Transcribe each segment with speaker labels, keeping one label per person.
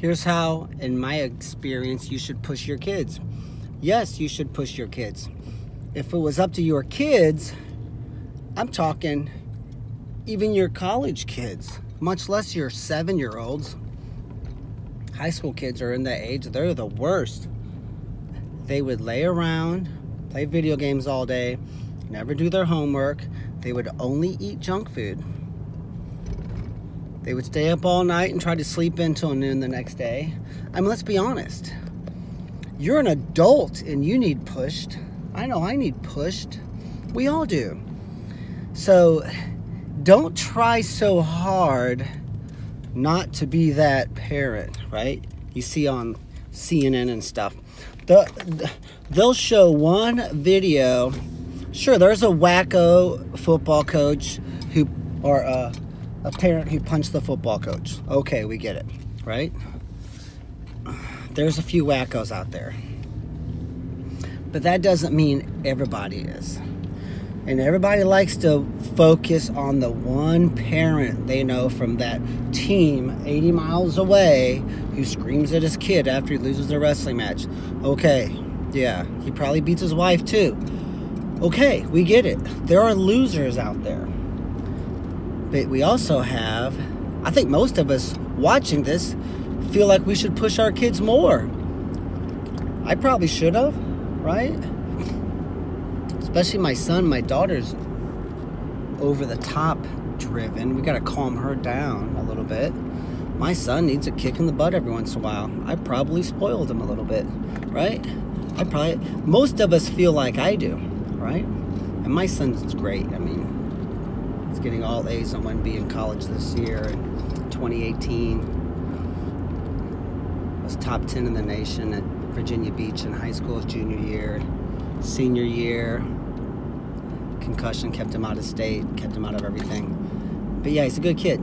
Speaker 1: Here's how, in my experience, you should push your kids. Yes, you should push your kids. If it was up to your kids, I'm talking even your college kids, much less your 7-year-olds. High school kids are in that age, they're the worst. They would lay around, play video games all day, never do their homework. They would only eat junk food. They would stay up all night and try to sleep in till noon the next day. I mean, let's be honest. You're an adult and you need pushed. I know I need pushed. We all do. So don't try so hard not to be that parent, right? You see on CNN and stuff. They'll show one video. Sure, there's a wacko football coach who, or a parent who punched the football coach. Okay, we get it, right? There's a few wackos out there. But that doesn't mean everybody is. And everybody likes to focus on the one parent they know from that team 80 miles away who screams at his kid after he loses a wrestling match. Okay, yeah, he probably beats his wife too. Okay, we get it. There are losers out there. But we also have, I think most of us watching this feel like we should push our kids more. I probably should have, right? Especially my son, my daughter's over the top driven. We gotta calm her down a little bit. My son needs a kick in the butt every once in a while. I probably spoiled him a little bit, right? Most of us feel like I do, right? And my son's great. I mean, he's getting all A's and 1B in college this year. In 2018, was top 10 in the nation at Virginia Beach in high school his junior year. Senior year, concussion kept him out of state, kept him out of everything. But yeah, he's a good kid.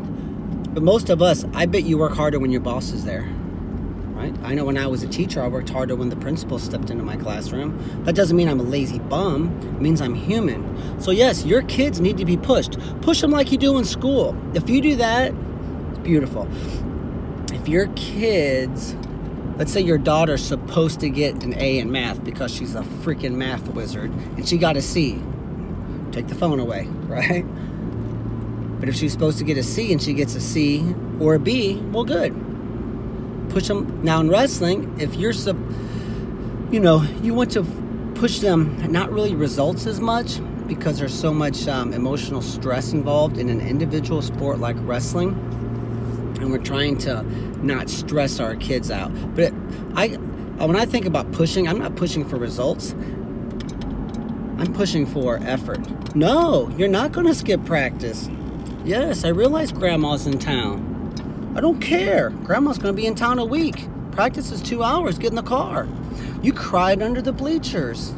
Speaker 1: But most of us, I bet you work harder when your boss is there, right? I know when I was a teacher, I worked harder when the principal stepped into my classroom. That doesn't mean I'm a lazy bum. It means I'm human. So yes, your kids need to be pushed. Push them like you do in school. If you do that, it's beautiful. If your kids... Let's say your daughter's supposed to get an A in math because she's a freaking math wizard and she got a C. Take the phone away, right? But if she's supposed to get a C and she gets a C or a B, well, good. Push them. Now in wrestling, if you're, you want to push them, not really results as much because there's so much emotional stress involved in an individual sport like wrestling. And we're trying to not stress our kids out. But when I think about pushing, I'm not pushing for results. I'm pushing for effort. No, you're not going to skip practice. Yes, I realize Grandma's in town. I don't care. Grandma's going to be in town a week. Practice is 2 hours. Get in the car. You cried under the bleachers.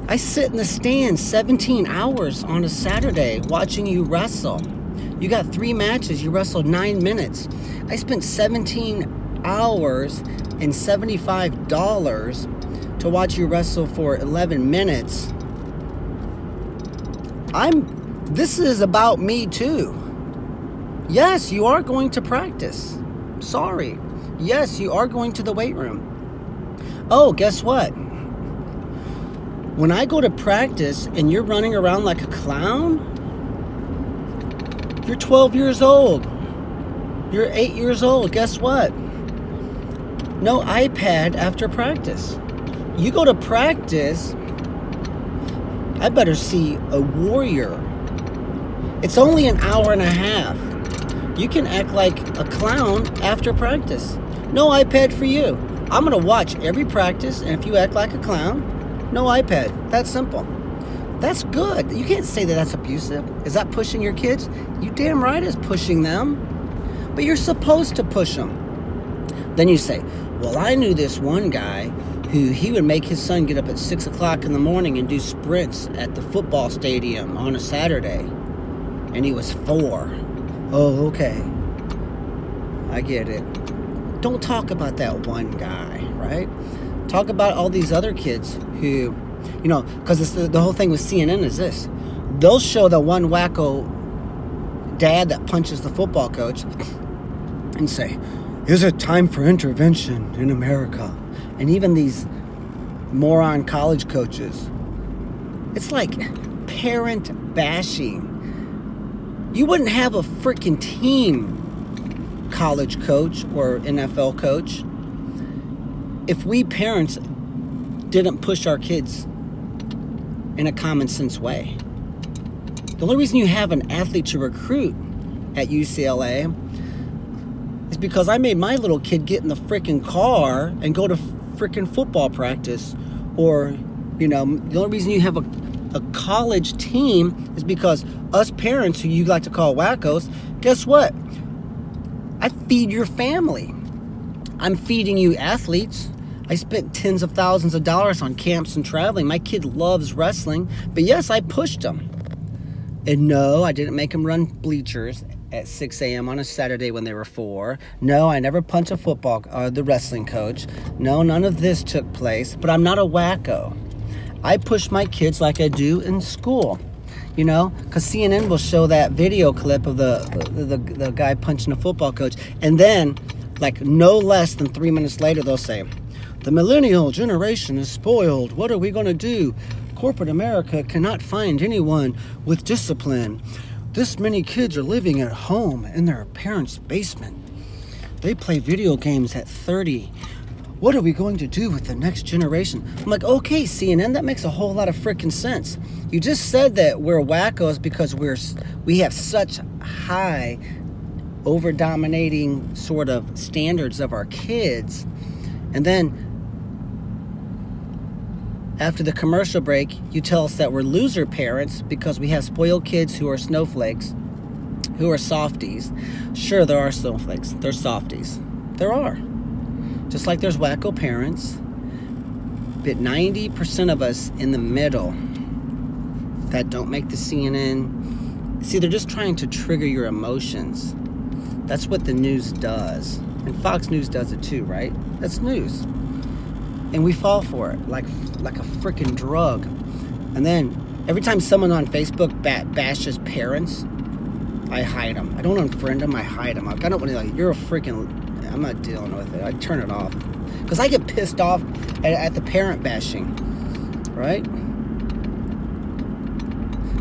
Speaker 1: I sit in the stands 17 hours on a Saturday watching you wrestle. You got 3 matches. You wrestled 9 minutes. I spent 17 hours and $75 to watch you wrestle for 11 minutes. This is about me too. Yes, you are going to practice. Sorry. Yes, you are going to the weight room. Oh, guess what? When I go to practice and you're running around like a clown, you're 12 years old. You're 8 years old. Guess what? No iPad after practice. You go to practice, I better see a warrior. It's only an hour and a half. You can act like a clown after practice. No iPad for you. I'm going to watch every practice, and if you act like a clown, no iPad. That's simple. That's good. You can't say that that's abusive. Is that pushing your kids? You damn right is pushing them. But you're supposed to push them. Then you say, well, I knew this one guy who he would make his son get up at 6 o'clock in the morning and do sprints at the football stadium on a Saturday. And he was 4. Oh, okay. I get it. Don't talk about that one guy, right? Talk about all these other kids who, because the whole thing with CNN is this. They'll show the one wacko dad that punches the football coach and say, Is it time for intervention in America? And even these moron college coaches. It's like parent bashing. You wouldn't have a freaking team, college coach or NFL coach, if we parents didn't push our kids in a common sense way. The only reason you have an athlete to recruit at UCLA is because I made my little kid get in the freaking car and go to freaking football practice. Or, you know, the only reason you have a college team is because us parents, who you like to call wackos, guess what? I feed your family. I'm feeding you athletes. I spent tens of thousands of dollars on camps and traveling. My kid loves wrestling, but yes, I pushed him. And no, I didn't make him run bleachers at 6 a.m. on a Saturday when they were 4. No, I never punched a the wrestling coach. No, none of this took place, but I'm not a wacko. I push my kids like I do in school, you know, because CNN will show that video clip of the guy punching a football coach, and then, like, no less than 3 minutes later, they'll say, the millennial generation is spoiled. What are we going to do? Corporate America cannot find anyone with discipline. This many kids are living at home in their parents' basement. They play video games at 30. What are we going to do with the next generation? I'm like, okay, CNN, that makes a whole lot of freaking sense. You just said that we're wackos because we have such high, over-dominating sort of standards of our kids. And then after the commercial break, you tell us that we're loser parents because we have spoiled kids who are snowflakes, who are softies. Sure, there are snowflakes. There's softies. There are. Just like there's wacko parents. But 90% of us in the middle that don't make the CNN, see, they're just trying to trigger your emotions. That's what the news does. And Fox News does it too, right? That's news. And we fall for it like a freaking drug. And then every time someone on Facebook bashes parents, I hide them. I don't unfriend them, I hide them. I don't want to, like, you're a freaking, I'm not dealing with it. I turn it off. Because I get pissed off at the parent bashing, right?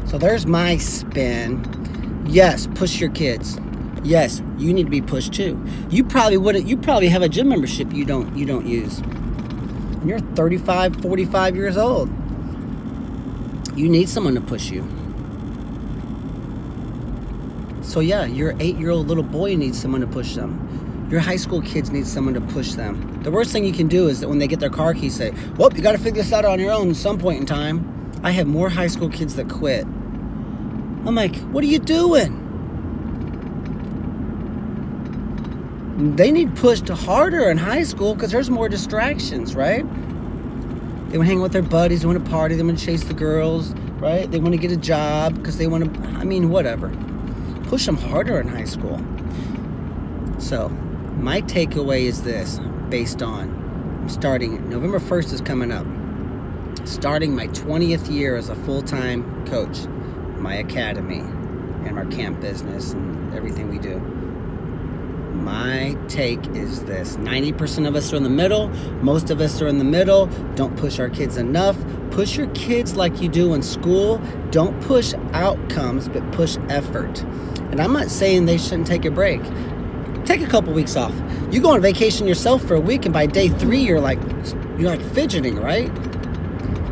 Speaker 1: So there's my spin. Yes, push your kids. Yes, you need to be pushed too. You probably have a gym membership you don't use. And you're 35, 45 years old. You need someone to push you. So yeah, your 8-year-old little boy needs someone to push them. Your high school kids need someone to push them. The worst thing you can do is that when they get their car keys, say, well, you got to figure this out on your own at some point in time. I have more high school kids that quit. I'm like, what are you doing? They need pushed harder in high school because there's more distractions, right? They want to hang with their buddies, they want to party, they want to chase the girls, right? They want to get a job because they want to, I mean, whatever. Push them harder in high school. So, my takeaway is this, based on starting, November 1st is coming up. Starting my 20th year as a full-time coach, my academy, and our camp business, and everything we do. My take is this: 90% of us are in the middle. Most of us are in the middle. Don't push our kids enough. Push your kids like you do in school. Don't push outcomes, but push effort. And I'm not saying they shouldn't take a break. Take a couple weeks off. You go on vacation yourself for a week, and by day 3, you're like fidgeting, right?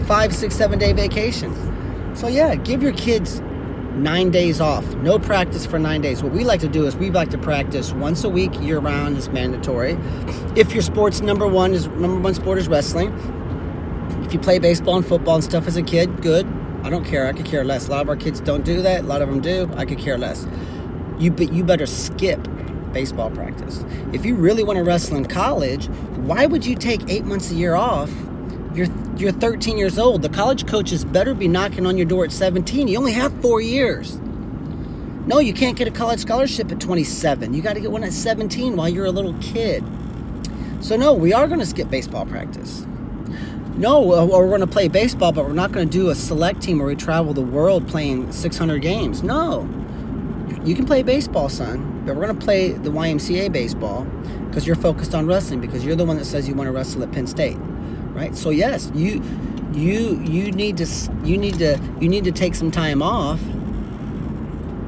Speaker 1: 5, 6, 7 day vacation. So yeah, give your kids 9 days off. No practice for 9 days. What we like to do is we like to practice once a week, year-round is mandatory. If your sport's number one sport is wrestling. If you play baseball and football and stuff as a kid, good. I don't care. I could care less. A lot of our kids don't do that. A lot of them do. I could care less. You better skip baseball practice. If you really want to wrestle in college, why would you take 8 months a year off? You're 13 years old. The college coaches better be knocking on your door at 17. You only have 4 years. No, you can't get a college scholarship at 27. You got to get one at 17 while you're a little kid. So no, we are going to skip baseball practice. No, or we're going to play baseball, but we're not going to do a select team where we travel the world playing 600 games. No. You can play baseball, son, but we're going to play the YMCA baseball because you're focused on wrestling, because you're the one that says you want to wrestle at Penn State, right? So yes, you need to take some time off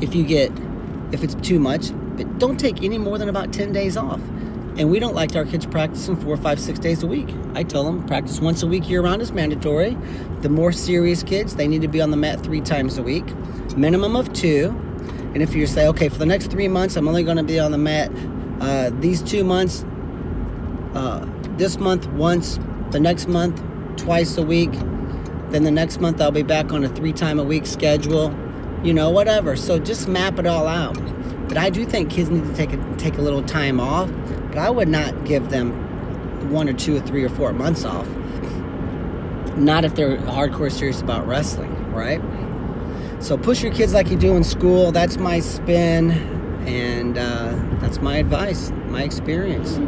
Speaker 1: if it's too much, but don't take any more than about 10 days off. And we don't like our kids practicing 4, 5, 6 days a week. I tell them practice once a week year-round is mandatory. The more serious kids, they need to be on the mat 3 times a week, minimum of 2. And if you say, okay, for the next 3 months, I'm only going to be on the mat these 2 months, this month once, the next month twice a week, then the next month I'll be back on a 3-time-a-week schedule, you know, whatever. So just map it all out. But I do think kids need to take a little time off, but I would not give them 1 or 2 or 3 or 4 months off. Not if they're hardcore serious about wrestling, right? So push your kids like you do in school. That's my spin, and that's my advice, my experience.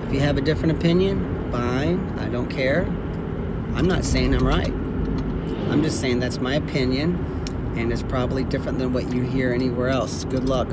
Speaker 1: If you have a different opinion, fine, I don't care. I'm not saying I'm right. I'm just saying that's my opinion, and it's probably different than what you hear anywhere else. Good luck.